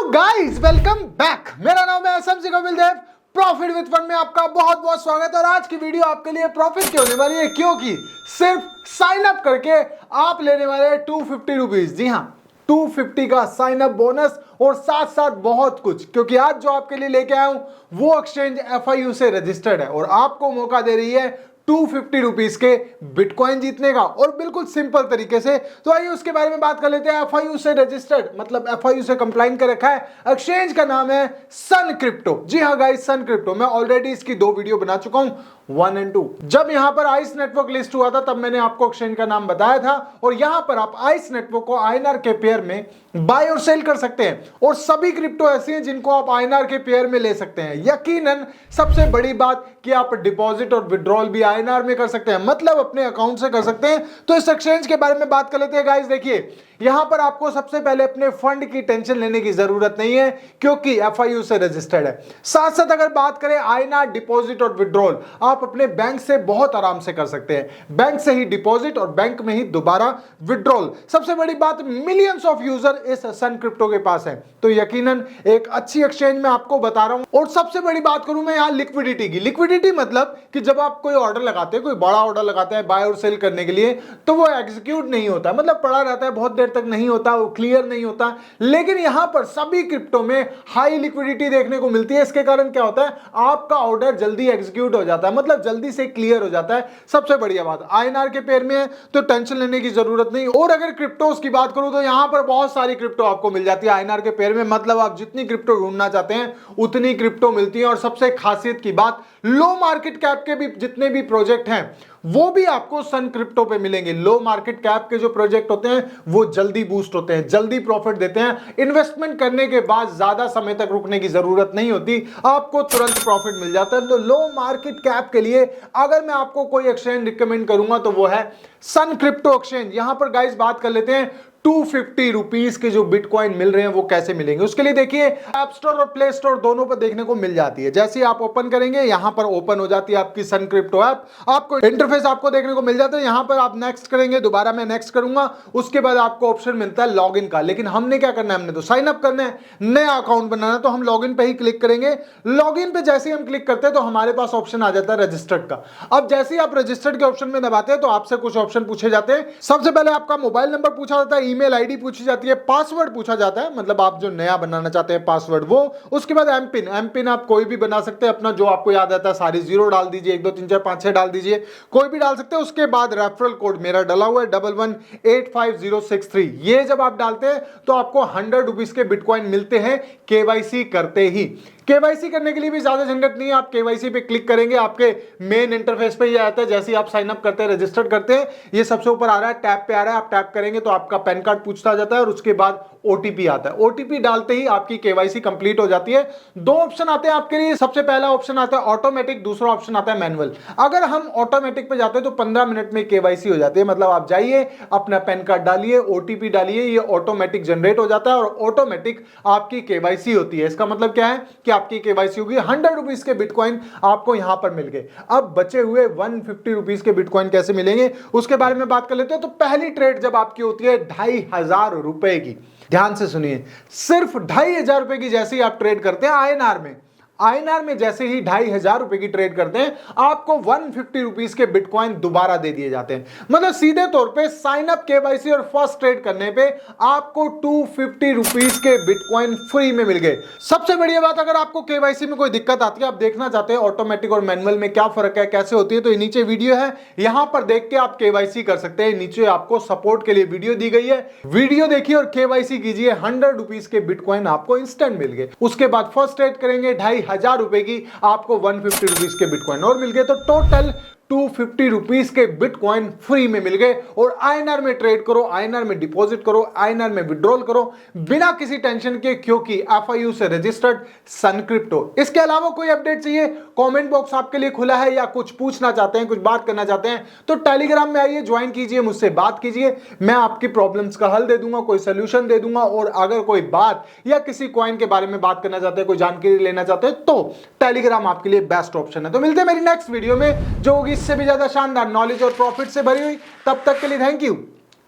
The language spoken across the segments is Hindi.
Hello guys, welcome back. मेरा नाम है SMC Kapil Dev. Profit with fund में आपका बहुत बहुत स्वागत है। और आज की वीडियो आपके लिए प्रॉफिट की होने वाली है, क्योंकि सिर्फ साइन अप करके आप लेने वाले हैं 250 रुपीज। जी हाँ, 250 का साइन अप बोनस और साथ साथ बहुत कुछ, क्योंकि आज जो आपके लिए लेके आया हूं वो एक्सचेंज एफआईयू से रजिस्टर्ड है और आपको मौका दे रही है 250 रुपीज के बिटकॉइन जीतने का, और बिल्कुल सिंपल तरीके से। तो आइए उसके बारे में बात कर लेते हैं। एफआईयू से रजिस्टर्ड मतलब एफआईयू से कंप्लाइन कर रखा है। एक्सचेंज का नाम है सन क्रिप्टो। जी हाँ गाइस, सन क्रिप्टो। मैं ऑलरेडी इसकी 2 वीडियो बना चुका हूं, 1 और 2। जब यहां पर आइस नेटवर्क लिस्ट हुआ था तब मैंने आपको एक्सचेंज का नाम बताया था, और यहां पर आप आइस नेटवर्क को आईएनआर के पेयर में बाय और सेल कर सकते हैं। और सभी क्रिप्टो ऐसी हैं जिनको आप आईएनआर के पेयर में ले सकते हैं। यकीनन सबसे बड़ी बात कि आप डिपॉजिट और विड्रॉल भी आईएनआर में कर सकते हैं, मतलब अपने अकाउंट से कर सकते हैं। तो इस एक्सचेंज के बारे में बात कर लेते हैं गाइस। देखिए, यहां पर आपको सबसे पहले अपने फंड की टेंशन लेने की जरूरत नहीं है, क्योंकि एफआईयू से रजिस्टर्ड है। साथ साथ अगर बात करें आईएनआर डिपॉजिट और विड्रॉल, आप अपने बैंक से बहुत आराम से कर सकते हैं। बैंक से ही डिपॉजिट और बैंक में ही दोबारा विड्रॉल। सबसे बड़ी बात, मिलियंस ऑफ यूजर इस सन क्रिप्टो के पास है। तो यकीनन एक अच्छी एक्सचेंज में आपको बता रहा हूं। और सबसे बड़ी बात करूं मैं यहां लिक्विडिटी की। लिक्विडिटी मतलब कि जब आप कोई ऑर्डर लगाते हैं, कोई बड़ा ऑर्डर लगाते हैं बाय और सेल करने के लिए, तो वो एग्जीक्यूट नहीं होता, मतलब पड़ा रहता है, बहुत देर तक नहीं होता, वो क्लियर नहीं होता। लेकिन यहां पर सभी क्रिप्टो में हाई लिक्विडिटी देखने को मिलती है। इसके कारण क्या होता है, आपका ऑर्डर जल्दी एग्जीक्यूट हो जाता है, मतलब जल्दी से क्लियर हो जाता है। सबसे बढ़िया बात, आईएनआर के पेयर में है तो टेंशन लेने की जरूरत नहीं। और अगर क्रिप्टोस की बात करूं तो यहां पर बहुत सारी क्रिप्टो आपको मिल जाती है आईएनआर के पेयर में, मतलब आप जितनी क्रिप्टो ढूंढना चाहते हैं उतनी क्रिप्टो मिलती है। और सबसे खासियत की बात, लो मार्केट कैप के भी जितने भी प्रोजेक्ट हैं वो भी आपको सन क्रिप्टो पे मिलेंगे। लो मार्केट कैप के जो प्रोजेक्ट होते हैं वो जल्दी बूस्ट होते हैं, जल्दी प्रॉफिट देते हैं। इन्वेस्टमेंट करने के बाद ज्यादा समय तक रुकने की जरूरत नहीं होती, आपको तुरंत प्रॉफिट मिल जाता है। तो लो मार्केट कैप के लिए अगर मैं आपको कोई एक्सचेंज रिकमेंड करूंगा तो वो है सन क्रिप्टो एक्सचेंज। यहां पर गाइस बात कर लेते हैं 250 रुपीज के जो बिटकॉइन मिल रहे हैं वो कैसे मिलेंगे। उसके लिए देखिए, ऐप स्टोर और प्ले स्टोर दोनों पर देखने को मिल जाती है। जैसे ही आप ओपन करेंगे, यहां पर ओपन हो जाती है आपकी सन क्रिप्टो ऐप। आपको इंटरफेस आपको देखने को मिल जाता है। यहां पर आप नेक्स्ट करेंगे, दोबारा मैं नेक्स्ट करूंगा, उसके बाद आपको ऑप्शन मिलता है लॉगिन का। लेकिन हमने क्या करना है, हमने तो साइन अप करना है, नया अकाउंट बनाना है, तो हम लॉगिन पे ही क्लिक करेंगे। लॉगिन पे जैसे ही हम क्लिक करते हैं तो हमारे पास ऑप्शन आ जाता है रजिस्टर्ड का। अब जैसे ही आप रजिस्टर्ड के ऑप्शन में दबाते हैं तो आपसे कुछ ऑप्शन पूछे जाते हैं। सबसे पहले आपका मोबाइल नंबर पूछा जाता है, ईमेल आईडी पूछी जाती है, पासवर्ड पूछा जाता है, मतलब आप जो नया बनाना चाहते हैं पासवर्ड वो। उसके बाद एमपिन। एमपिन आप कोई भी बना सकते हैं अपना, जो आपको याद आता है। सारी 0 डाल दीजिए, 1 2 3 4 5 6 डाल दीजिए, कोई भी डाल सकते हैं। उसके बाद रेफरल कोड मेरा डला हुआ है 11185063। ये जब आप डालते हैं तो आपको 100 रुपीज के बिटकॉइन मिलते हैं केवाईसी करते ही। केवाईसी करने के लिए भी ज्यादा झंझट नहीं है। आप केवाईसी पे क्लिक करेंगे, आपके मेन इंटरफेस पे ये आता है। जैसे ही आप साइन अप करते हैं, रजिस्टर्ड करते हैं, ये सबसे ऊपर आ रहा है, टैब पे आ रहा है। आप टैप करेंगे तो आपका पैन कार्ड पूछता जाता है और उसके बाद ओटीपी आता है। ओटीपी डालते ही आपकी केवाईसी कंप्लीट हो जाती है। 2 ऑप्शन आते हैं आपके लिए। सबसे पहला ऑप्शन आता है ऑटोमेटिक, दूसरा ऑप्शन आता है मैनुअल। अगर हम ऑटोमेटिक पे जाते हैं तो 15 मिनट में केवाईसी हो जाती है। मतलब आप जाइए, अपना पैन कार्ड डालिए, ओटीपी डालिए, ये ऑटोमेटिक जनरेट हो जाता है और ऑटोमेटिक आपकी केवाईसी होती है। इसका मतलब क्या है कि आपकी केवाईसी होगी। 100 रुपीज के बिटकॉइन आपको यहां पर मिल गए। अब बचे हुए 150 रुपीज के बिटकॉइन कैसे मिलेंगे उसके बारे में बात कर लेते हैं। तो पहली ट्रेड जब आपकी होती है 2500 रुपए की, ध्यान से सुनिए, सिर्फ 2500 रुपए की जैसे ही आप ट्रेड करते हैं आईएनआर में, आईएनआर में जैसे ही 2500 रुपए की ट्रेड करते हैं, आपको 150 रुपीज के बिटकॉइन दोबारा दे दिए जाते हैं। मतलब सीधे तौर पे साइन अप, केवाईसी और फर्स्ट ट्रेड करने पे आपको 250 रुपीज के बिटकॉइन फ्री में मिल गए। सबसे बढ़िया बात, अगर आपको केवाईसी में कोई दिक्कत आती है, आप देखना चाहते हैं ऑटोमेटिक और मैनुअल में क्या फर्क है, कैसे होती है, तो नीचे वीडियो है, यहां पर देख के आप केवाईसी कर सकते हैं। नीचे आपको सपोर्ट के लिए वीडियो दी गई है, वीडियो देखिए और केवाईसी कीजिए। 100 रुपीज के बिटकॉइन आपको इंस्टेंट मिल गए। उसके बाद फर्स्ट ट्रेड करेंगे, 2500 रुपए की, आपको 150 रुपीज के बिटकॉइन और मिल गए। तो टोटल 250 रुपीज के बिटकॉइन फ्री में मिल गए। और आईएनआर में ट्रेड करो, आईएनआर में डिपॉजिट करो, आईएनआर में विड्रॉल करो बिना किसी टेंशन के, क्योंकि एफआईयू से रजिस्टर्ड सन क्रिप्टो। इसके अलावा कोई अपडेट चाहिए, कमेंट बॉक्स आपके लिए खुला है, या कुछ पूछना चाहते हैं, कुछ बात करना चाहते हैं, तो टेलीग्राम में आइए, ज्वाइन कीजिए, मुझसे बात कीजिए। मैं आपकी प्रॉब्लम्स का हल दे दूंगा, कोई सोल्यूशन दे दूंगा। और अगर कोई बात या किसी कॉइन के बारे में बात करना चाहते हैं, कोई जानकारी लेना चाहते हैं, तो टेलीग्राम आपके लिए बेस्ट ऑप्शन है। तो मिलते हैं मेरी नेक्स्ट वीडियो में, जो होगी इससे भी ज्यादा शानदार, नॉलेज और प्रॉफिट से भरी हुई। तब तक के लिए thank you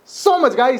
so much guys.